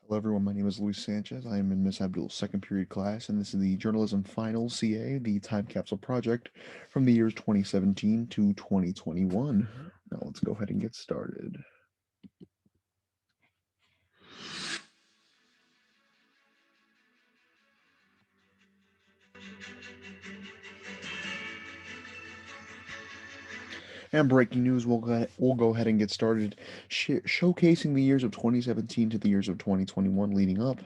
Hello, everyone. My name is Luis Sanchez. I am in Miss Abdul's second period class, and this is the Journalism Final CA, the Time Capsule Project from the years 2017 to 2021. Now, let's go ahead and get started. And breaking news, we'll go ahead and get started showcasing the years of 2017 to the years of 2021 leading up.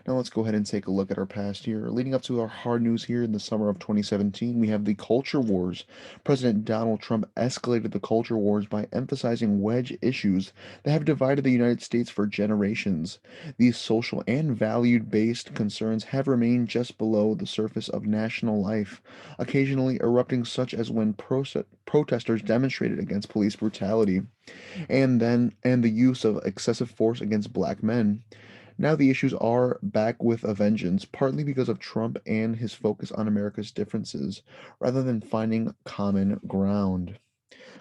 Now let's go ahead and take a look at our past year. Leading up to our hard news here in the summer of 2017, we have the culture wars. President Donald Trump escalated the culture wars by emphasizing wedge issues that have divided the United States for generations. These social and value-based concerns have remained just below the surface of national life, occasionally erupting such as when protesters demonstrated against police brutality and the use of excessive force against black men. Now the issues are back with a vengeance, partly because of Trump and his focus on America's differences, rather than finding common ground.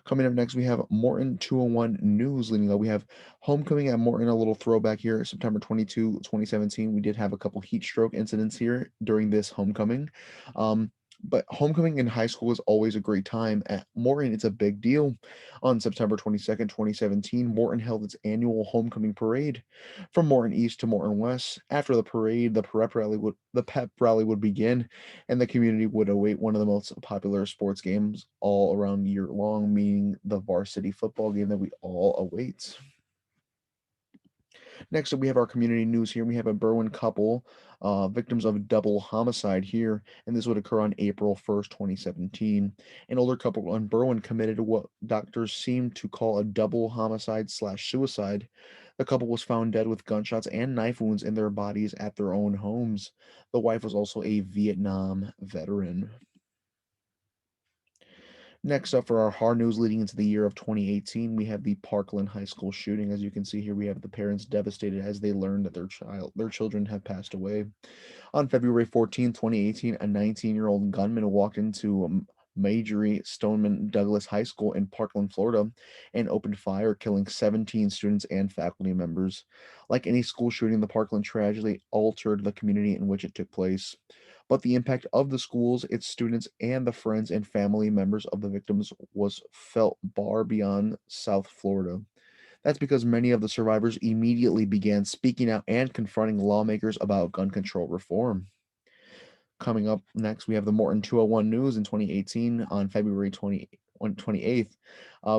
Coming up next, we have Morton 201 news leading up. We have homecoming at Morton, a little throwback here, September 22, 2017. We did have a couple heat stroke incidents here during this homecoming. Um, but homecoming in high school is always a great time. At Morton, it's a big deal. On September 22nd, 2017, Morton held its annual homecoming parade from Morton East to Morton West. After the parade, the pep rally would begin, and the community would await one of the most popular sports games all around year long, meaning the varsity football game that we all await. Next up, we have our community news here. We have a Berwyn couple, victims of double homicide here, and this would occur on April 1st, 2017. An older couple in Berwyn committed what doctors seem to call a double homicide slash suicide. The couple was found dead with gunshots and knife wounds in their bodies at their own homes. The wife was also a Vietnam veteran. Next up for our hard news leading into the year of 2018, we have the Parkland High School shooting. As you can see here, we have the parents devastated as they learned that their children have passed away. On February 14th, 2018, a 19-year-old gunman walked into Marjorie Stoneman Douglas High School in Parkland, Florida, and opened fire, killing 17 students and faculty members. Like any school shooting, the Parkland tragedy altered the community in which it took place. But the impact of the schools, its students, and the friends and family members of the victims was felt far beyond South Florida. That's because many of the survivors immediately began speaking out and confronting lawmakers about gun control reform. Coming up next, we have the Morton 201 News in 2018 on February 28th.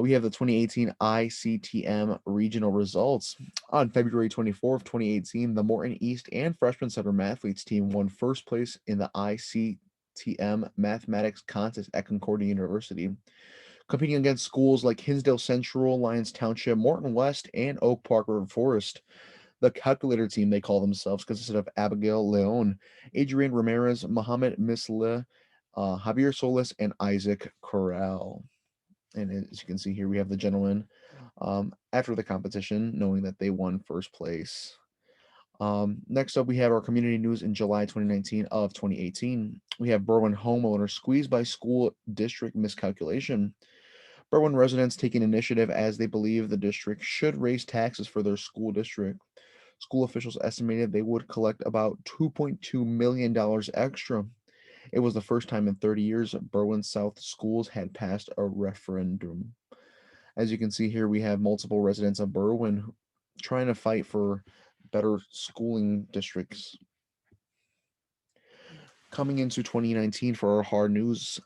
We have the 2018 ICTM regional results. On February 24th, 2018, the Morton East and Freshman Center Mathletes team won first place in the ICTM mathematics contest at Concordia University, competing against schools like Hinsdale Central, Lyons Township, Morton West, and Oak Park River Forest. The calculator team, they call themselves, consisted of Abigail Leon, Adrian Ramirez, Mohammed Misle, Javier Solis, and Isaac Corral. And as you can see here, we have the gentleman after the competition, knowing that they won first place. Next up, we have our community news in July 2019 of 2018. We have Berwyn homeowner squeezed by school district miscalculation. Berwyn residents taking initiative as they believe the district should raise taxes for their school district. School officials estimated they would collect about $2.2 million extra. It was the first time in 30 years Berwyn South schools had passed a referendum. As you can see here, we have multiple residents of Berwyn trying to fight for better schooling districts. Coming into 2019 for our hard news,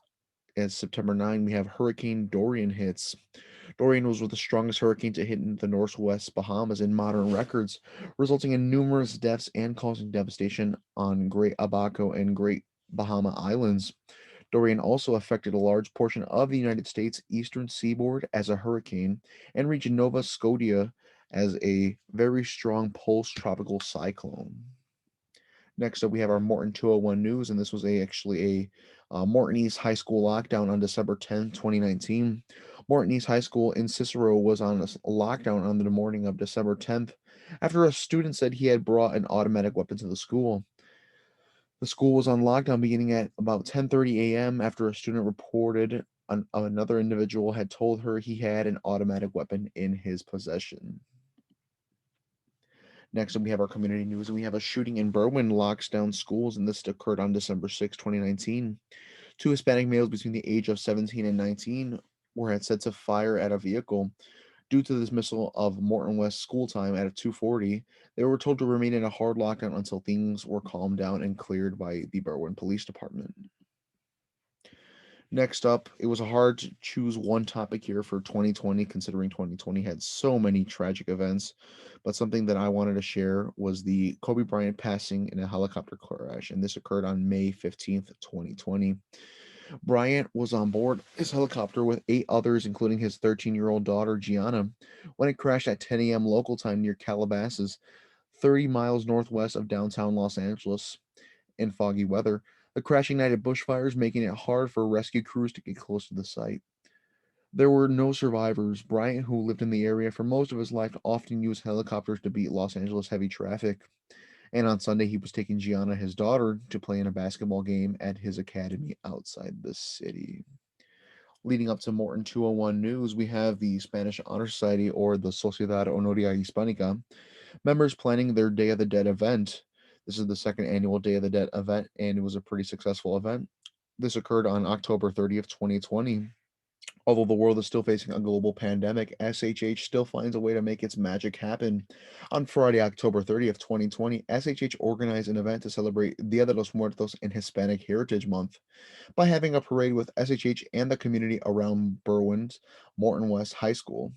as September 9, we have Hurricane Dorian hits. Dorian was the strongest hurricane to hit in the northwest Bahamas in modern records, resulting in numerous deaths and causing devastation on Great Abaco and Great Bahama Islands. Dorian also affected a large portion of the United States eastern seaboard as a hurricane and reached Nova Scotia as a very strong post-tropical cyclone. Next up, we have our Morton 201 news, and this was actually a Morton East High School lockdown on December 10th, 2019. Morton East High School in Cicero was on a lockdown on the morning of December 10th after a student said he had brought an automatic weapon to the school. The school was on lockdown beginning at about 10:30 a.m. after a student reported another individual had told her he had an automatic weapon in his possession. Next up, we have our community news, and we have a shooting in Berwyn locks down schools, and this occurred on December 6, 2019. Two Hispanic males between the age of 17 and 19 were had set to fire at a vehicle. Due to the dismissal of Morton West school time at 2:40, they were told to remain in a hard lockdown until things were calmed down and cleared by the Berwyn Police Department. Next up, it was hard to choose one topic here for 2020, considering 2020 had so many tragic events. But something that I wanted to share was the Kobe Bryant passing in a helicopter crash, and this occurred on May 15th, 2020. Bryant was on board his helicopter with eight others, including his 13-year-old daughter, Gianna, when it crashed at 10 a.m. local time near Calabasas, 30 miles northwest of downtown Los Angeles. In foggy weather, the crash ignited bushfires, making it hard for rescue crews to get close to the site. There were no survivors. Bryant, who lived in the area for most of his life, often used helicopters to beat Los Angeles heavy traffic. And on Sunday, he was taking Gianna, his daughter, to play in a basketball game at his academy outside the city. Leading up to Morton 201 News, we have the Spanish Honor Society, or the Sociedad Honoria Hispanica, members planning their Day of the Dead event. This is the second annual Day of the Dead event, and it was a pretty successful event. This occurred on October 30th, 2020. Although the world is still facing a global pandemic, SHH still finds a way to make its magic happen. On Friday, October 30th, 2020, SHH organized an event to celebrate Dia de los Muertos and Hispanic Heritage Month by having a parade with SHH and the community around Berwyn's Morton West High School,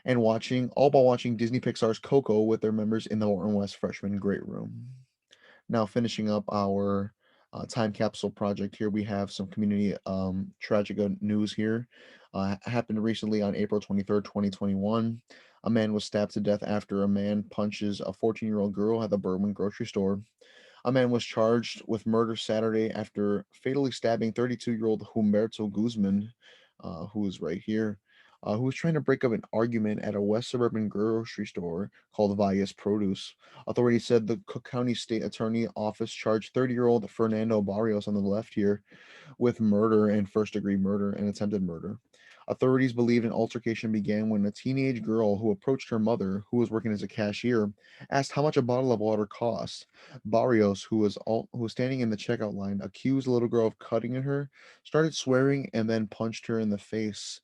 and watching Disney Pixar's Coco with their members in the Morton West Freshman Great Room. Now, finishing up our time capsule project here, we have some community tragic news here. Happened recently on April 23rd, 2021. A man was stabbed to death after a man punches a 14-year-old girl at the Berwyn grocery store. A man was charged with murder Saturday after fatally stabbing 32-year-old Humberto Guzman, who is right here, who was trying to break up an argument at a West Suburban grocery store called Valles Produce. Authorities said the Cook County State Attorney Office charged 30-year-old Fernando Barrios on the left here with murder and first-degree murder and attempted murder. Authorities believe an altercation began when a teenage girl who approached her mother, who was working as a cashier, asked how much a bottle of water cost. Barrios, who was standing in the checkout line, accused the little girl of cutting at her, started swearing, and then punched her in the face.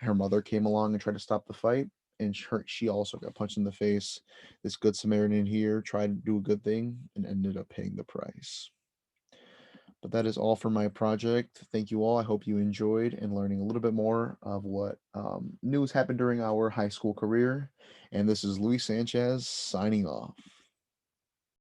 Her mother came along and tried to stop the fight, and she also got punched in the face. This good Samaritan here tried to do a good thing and ended up paying the price. But that is all for my project. Thank you all. I hope you enjoyed and learning a little bit more of what news happened during our high school career. And this is Luis Sanchez signing off.